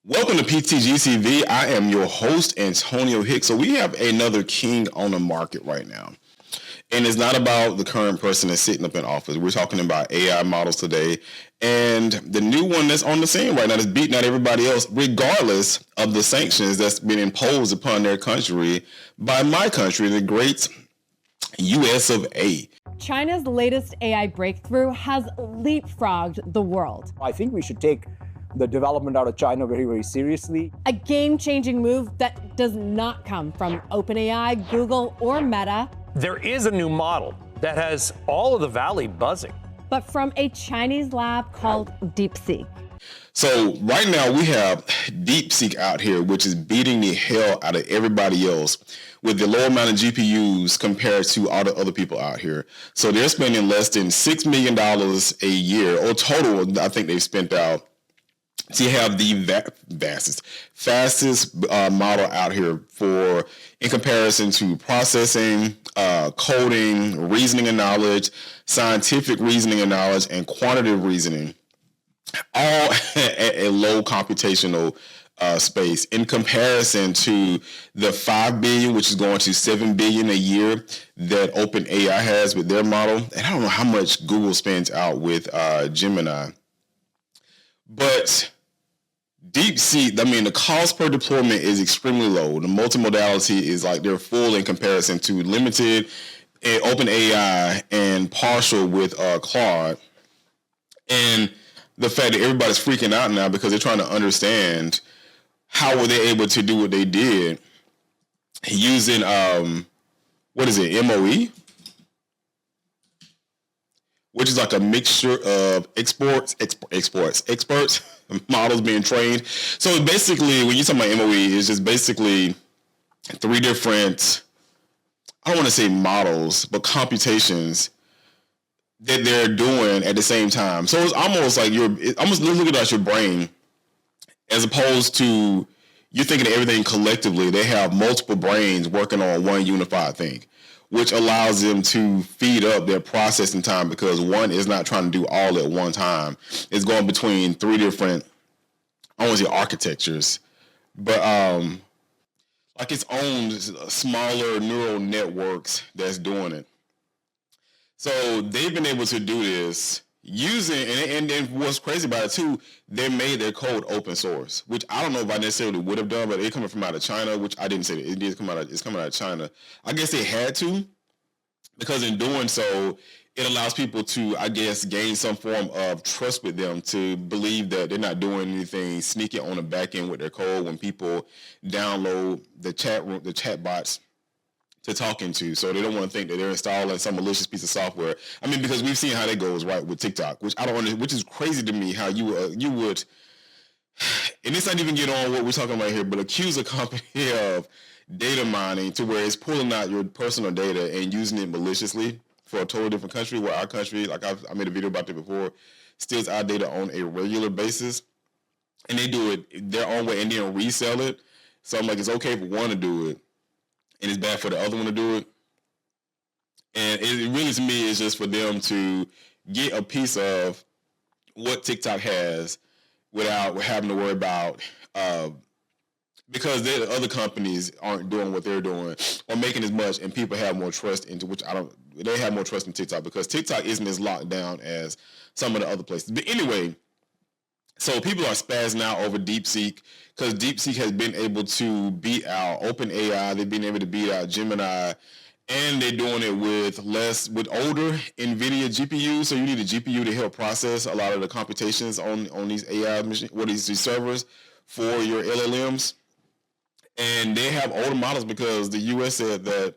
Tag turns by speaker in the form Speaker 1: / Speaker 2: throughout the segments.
Speaker 1: Welcome to PTGCV. I am your host, Antonio Hicks. So we have another king on the market right now. And it's not about the current person that's sitting up in office. We're talking about AI models today. And the new one that's on the scene right now that's beating out everybody else, regardless of the sanctions that's been imposed upon their country by my country, the great US of A.
Speaker 2: China's latest AI breakthrough has leapfrogged the world.
Speaker 3: I think we should take the development out of China very, very seriously.
Speaker 2: A game-changing move that does not come from OpenAI, Google, or Meta.
Speaker 4: There is a new model that has all of the valley buzzing.
Speaker 2: But from a Chinese lab called DeepSeek.
Speaker 1: So right now we have DeepSeek out here, which is beating the hell out of everybody else with the low amount of GPUs compared to all the other people out here. So they're spending less than $6 million a year, or total, I think they've spent out to have the fastest model out here for, in comparison to processing, coding, reasoning and knowledge, scientific reasoning and knowledge, and quantitative reasoning, all at a low computational space in comparison to the 5 billion, which is going to 7 billion a year that OpenAI has with their model. And I don't know how much Google spends out with Gemini. But DeepSeek, I mean, the cost per deployment is extremely low. The multimodality is like they're full in comparison to limited and OpenAI and partial with Claude. And the fact that everybody's freaking out now because they're trying to understand how were they able to do what they did using, what is it, MOE? Which is like a mixture of experts, models being trained. So basically, when you talk about MOE, it's just basically three different, I don't want to say models, but computations that they're doing at the same time. So it's almost like almost looking at your brain, as opposed to you're thinking of everything collectively. They have multiple brains working on one unified thing, which allows them to feed up their processing time because one is not trying to do all at one time. It's going between three different, I don't want to say architectures, but like its own smaller neural networks that's doing it. So they've been able to do this using, and what's crazy about it too, they made their code open source, which I don't know if I necessarily would have done, but it coming from out of China, which I didn't say that. It did come out of, it's coming out of China. I guess they had to, because in doing so, it allows people to, I guess, gain some form of trust with them to believe that they're not doing anything sneaky on the back end with their code when people download the chat bots to talk into. So they don't want to think that they're installing some malicious piece of software. I mean, because we've seen how that goes, right, with TikTok, which I don't understand, which is crazy to me how you would, and it's not even get on what we're talking about here, but accuse a company of data mining to where it's pulling out your personal data and using it maliciously for a totally different country, where our country, like I made a video about that before, steals our data on a regular basis. And they do it their own way and then resell it. So I'm like, it's okay for one to do it, and it's bad for the other one to do it. And it really, to me, is just for them to get a piece of what TikTok has without having to worry about, because the other companies aren't doing what they're doing or making as much, and people have more trust into, which they have more trust in TikTok because TikTok isn't as locked down as some of the other places. But anyway, so people are spazzing out over DeepSeek because DeepSeek has been able to beat out OpenAI. They've been able to beat out Gemini, and they're doing it with older NVIDIA GPUs. So you need a GPU to help process a lot of the computations on these AI machines, these servers for your LLMs. And they have older models because the U.S. said that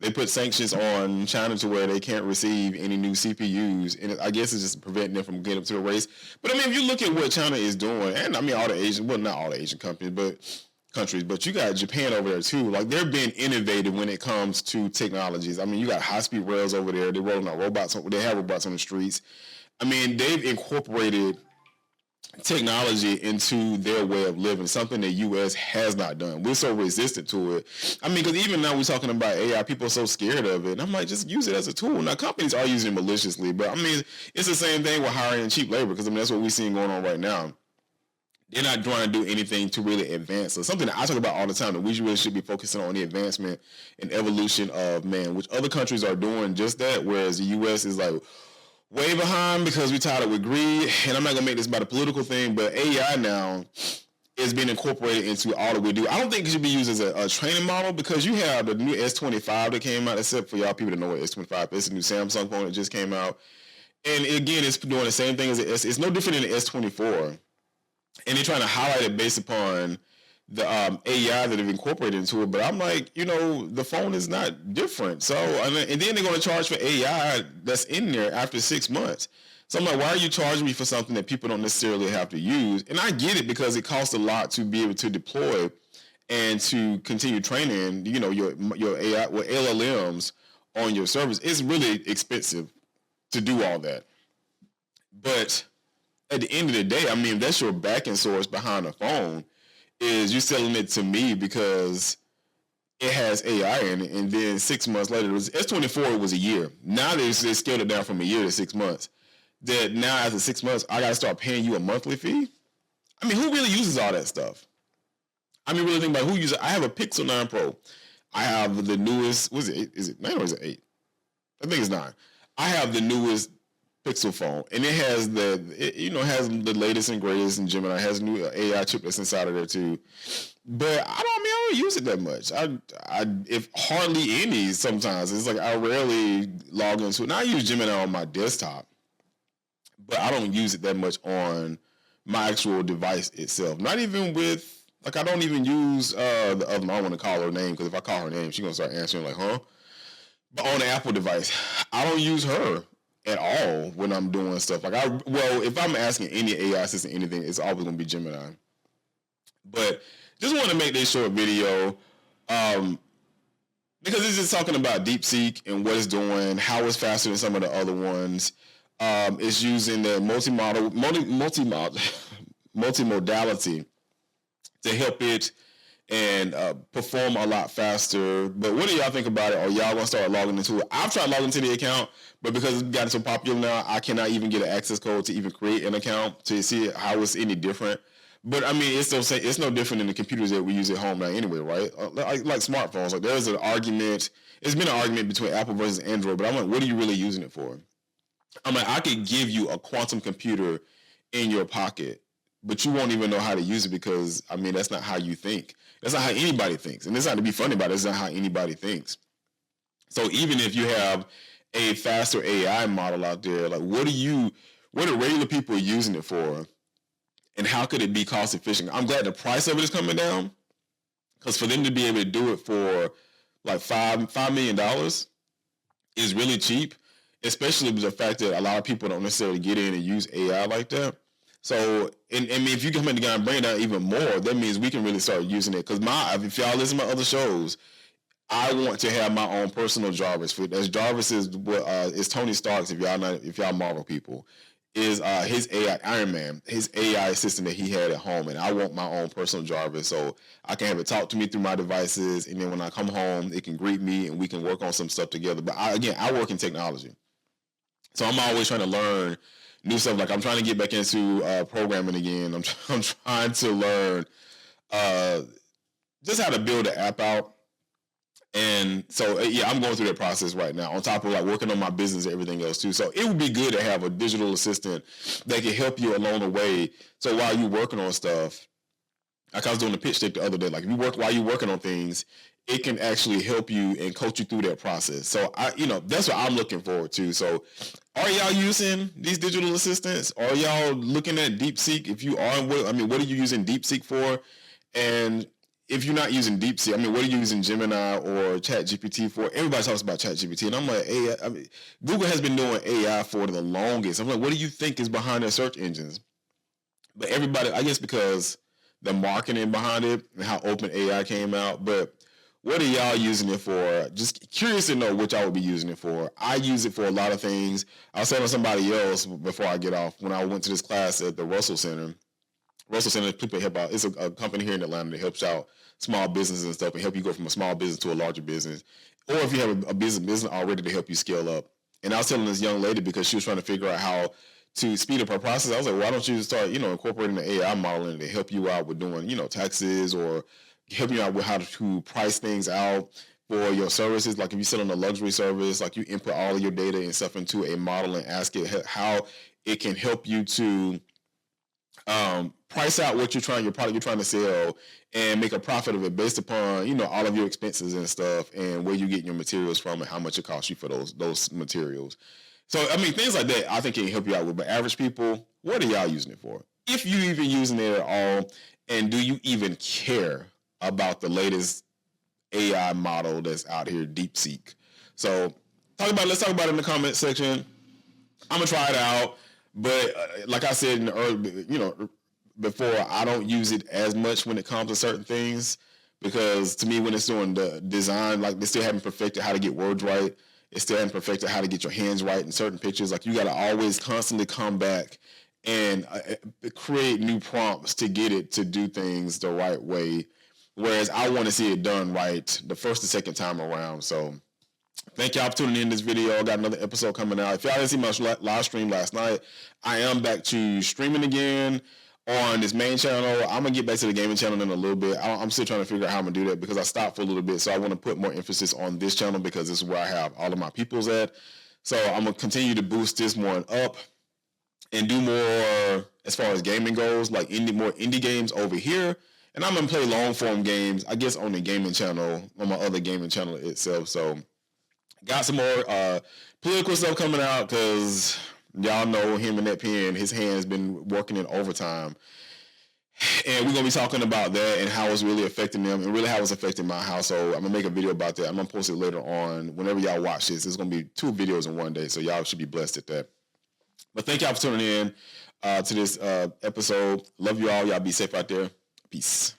Speaker 1: they put sanctions on China to where they can't receive any new CPUs. And I guess it's just preventing them from getting up to the race. But I mean, if you look at what China is doing, and I mean all the Asian, well, not all the Asian countries, but you got Japan over there too. Like, they're being innovative when it comes to technologies. I mean, you got high-speed rails over there. They're rolling out robots. They have robots on the streets. I mean, they've incorporated technology into their way of living, something the U.S. has not done. We're so resistant to it. I mean, because even now we're talking about AI, people are so scared of it. And I'm like, just use it as a tool. Now, companies are using it maliciously, but I mean, it's the same thing with hiring cheap labor, because I mean, that's what we're seeing going on right now. they're not trying to do anything to really advance. So something that I talk about all the time, that we really should be focusing on the advancement and evolution of man, which other countries are doing just that, whereas the U.S. is like way behind because we tied up with greed. And I'm not gonna make this about a political thing, but AI now is being incorporated into all that we do. I don't think it should be used as a training model, because you have the new S25 that came out, except for y'all people that know what S25 is. It's a new Samsung phone that just came out. And again, it's doing the same thing as the S. It's no different than the S24. And they're trying to highlight it based upon the AI that they've incorporated into it. But I'm like, the phone is not different. So, and then they're going to charge for AI that's in there after 6 months. So I'm like, why are you charging me for something that people don't necessarily have to use? And I get it, because it costs a lot to be able to deploy and to continue training, your AI or LLMs on your servers. It's really expensive to do all that. But at the end of the day, I mean, that's your backend source behind the phone, is you selling it to me because it has AI in it. And then 6 months later, it was S24, it was a year. Now they scaled it down from a year to 6 months. That now after 6 months, I got to start paying you a monthly fee? I mean, who really uses all that stuff? I mean, really think about who uses it. I have a Pixel 9 Pro. I have the newest, what is it? Is it 9 or is it 8? I think it's 9. I have the newest Pixel phone, and it has has the latest and greatest in Gemini. It has a new AI chip that's inside of there too. But I don't use it that much. If hardly any. Sometimes it's like I rarely log into it. Now I use Gemini on my desktop, but I don't use it that much on my actual device itself. Not even with, like, I don't even use the other one. I don't want to call her name, because if I call her name, she's gonna start answering like, huh? But on the Apple device, I don't use her at all when I'm doing stuff. Like, if I'm asking any AI assistant anything, it's always gonna be Gemini. But just want to make this short video because it's just talking about DeepSeek and what it's doing, how it's faster than some of the other ones. It's using the multimodality to help it and perform a lot faster. But what do y'all think about it? Are y'all gonna start logging into it? I've tried logging into the account, but because it's gotten so popular now, I cannot even get an access code to even create an account to see how it's any different. But I mean, it's no different than the computers that we use at home now anyway, right? Like smartphones. Like, there's an argument. It's been an argument between Apple versus Android, but I'm like, what are you really using it for? I'm like, I could give you a quantum computer in your pocket, but you won't even know how to use it, because, I mean, that's not how you think. That's not how anybody thinks. And it's not to be funny about it. It's not how anybody thinks. So even if you have a faster AI model out there, like, what are regular people using it for? And how could it be cost efficient? I'm glad the price of it is coming down, because for them to be able to do it for like $5 million is really cheap, especially with the fact that a lot of people don't necessarily get in and use AI like that. So, and I mean, if you come in together and bring it down even more, that means we can really start using it. Because if y'all listen to my other shows, I want to have my own personal Jarvis. As Jarvis is Tony Stark's, if y'all Marvel people, is his AI, Iron Man, his AI assistant that he had at home. And I want my own personal Jarvis, so I can have it talk to me through my devices, and then when I come home, it can greet me and we can work on some stuff together. But I work in technology, so I'm always trying to learn new stuff. Like, I'm trying to get back into programming again. I'm trying to learn just how to build an app out. And so, yeah, I'm going through that process right now, on top of like working on my business and everything else too. So it would be good to have a digital assistant that can help you along the way. So while you're working on stuff, like I was doing a pitch deck the other day, like while you're working on things, it can actually help you and coach you through that process. So that's what I'm looking forward to. So are y'all using these digital assistants? Are y'all looking at DeepSeek? If you are, what are you using DeepSeek for? And if you're not using DeepSeek, what are you using Gemini or ChatGPT for? Everybody talks about ChatGPT, and I'm like, Google has been doing AI for the longest. I'm like, what do you think is behind their search engines? But everybody, I guess because the marketing behind it and how open AI came out. But what are y'all using it for? Just curious to know what y'all would be using it for. I use it for a lot of things. I was telling somebody else before I get off, when I went to this class at the Russell Center. Russell Center, people help out. It's a company here in Atlanta that helps out small businesses and stuff and help you go from a small business to a larger business. Or if you have a business already, to help you scale up. And I was telling this young lady, because she was trying to figure out how to speed up our process. I was like, why don't you start, incorporating the AI model to help you out with doing, taxes, or help you out with how to price things out for your services. Like if you sit on a luxury service, like you input all of your data and stuff into a model and ask it how it can help you to price out your product you're trying to sell and make a profit of it based upon, all of your expenses and stuff and where you get your materials from and how much it costs you for those materials. So, I mean, things like that I think can help you out with. But average people, what are y'all using it for? If you even using it at all, and do you even care about the latest AI model that's out here, DeepSeek? So, let's talk about it in the comment section. I'm gonna try it out, but like I said in the early, before, I don't use it as much when it comes to certain things, because to me, when it's doing the design, like they still haven't perfected how to get words right. It still hasn't perfected how to get your hands right in certain pictures. Like you got to always constantly come back and create new prompts to get it to do things the right way. Whereas I want to see it done right the first and second time around. So thank y'all for tuning in this video. I got another episode coming out. If y'all didn't see my live stream last night, I am back to streaming again on this main channel. I'm going to get back to the gaming channel in a little bit. I'm still trying to figure out how I'm going to do that because I stopped for a little bit. So I want to put more emphasis on this channel because this is where I have all of my peoples at. So I'm going to continue to boost this one up and do more as far as gaming goes, like more indie games over here. And I'm going to play long form games, I guess, on the gaming channel, on my other gaming channel itself. So got some more political stuff coming out because y'all know him in that pen, his hand has been working in overtime. And we're going to be talking about that and how it's really affecting them and really how it's affecting my household. I'm going to make a video about that. I'm going to post it later on. Whenever y'all watch this, it's going to be 2 videos in one day. So y'all should be blessed at that. But thank y'all for tuning in to this episode. Love you all. Y'all be safe out there. Peace.